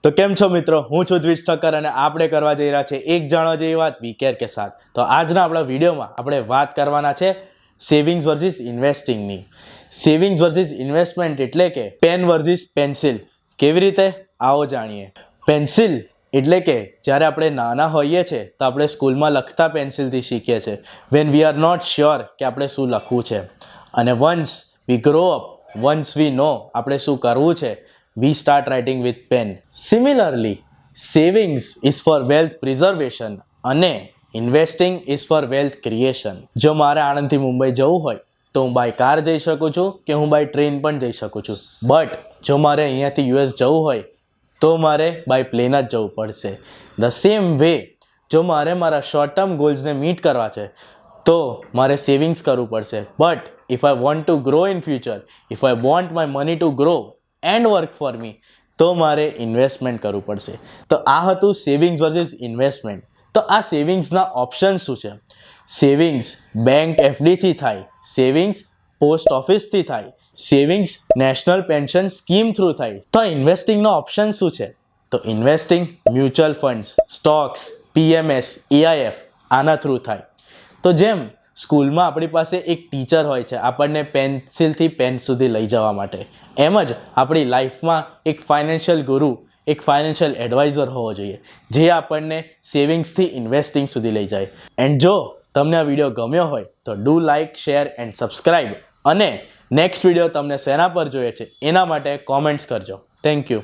તો કેમ છો મિત્રો, હું છું દ્વિજ ઠક્કર અને આપણે કરવા જઈ રહ્યા છે એક જાણવા જેવી વાત વી કેર કે સાથ. તો આજના આપણા વિડીયોમાં આપણે વાત કરવાના છે સેવિંગ્સ વર્સિસ ઇન્વેસ્ટિંગની. સેવિંગ્સ વર્સિસ ઇન્વેસ્ટમેન્ટ એટલે કે પેન વર્સિસ પેન્સિલ. કેવી રીતે? આવો જાણીએ. પેન્સિલ એટલે કે જ્યારે આપણે નાના હોઈએ છીએ તો આપણે સ્કૂલમાં લખતા પેન્સિલથી શીખીએ છીએ, when we are not sure કે આપણે શું લખવું છે. અને once we grow up, once we know આપણે શું કરવું છે, we start writing with pen. Similarly, savings is for wealth preservation અને investing is for wealth creation. જો મારે આણંદથી મુંબઈ જવું હોય તો હું બાય કાર જઈ શકું છું કે હું બાય ટ્રેન પણ જઈ શકું છું. બટ જો મારે અહીંયાથી યુએસ જવું હોય તો મારે બાય પ્લેન જ જવું પડશે. ધ સેમ વે, જો મારે મારા શોર્ટ ટર્મ ગોલ્સને મીટ કરવા છે તો મારે સેવિંગ્સ કરવું પડશે. But if I want to grow in future, if I want my money to grow and work for me, તો મારે ઇન્વેસ્ટમેન્ટ કરવું પડશે. તો આ હતું સેવિંગ્સ વર્સિસ ઇન્વેસ્ટમેન્ટ. તો આ સેવિંગ્સના ઓપ્શન શું છે? સેવિંગ્સ બેંક એફડીથી થાય, સેવિંગ્સ પોસ્ટ ઓફિસથી થાય, savings national pension scheme through થાય. તો ઇન્વેસ્ટિંગનો ઓપ્શન શું છે? તો investing mutual funds, stocks, PMS, AIF આના થ્રુ થાય. તો જેમ સ્કૂલમાં આપણી પાસે એક ટીચર હોય છે આપણને પેન્સિલથી પેન સુધી લઈ જવા માટે, એમ જ આપણી લાઈફમાં એક ફાઇનાન્શિયલ ગુરુ, એક ફાઇનાન્શિયલ એડવાઇઝર હોવો જોઈએ જે આપણને સેવિંગ્સથી ઇન્વેસ્ટિંગ સુધી લઈ જાય. એન્ડ જો તમને આ વિડીયો ગમ્યો હોય તો do like, share and subscribe. અને નેક્સ્ટ વિડીયો તમને શેના પર જોઈએ છે એના માટે કોમેન્ટ્સ કરજો. Thank you.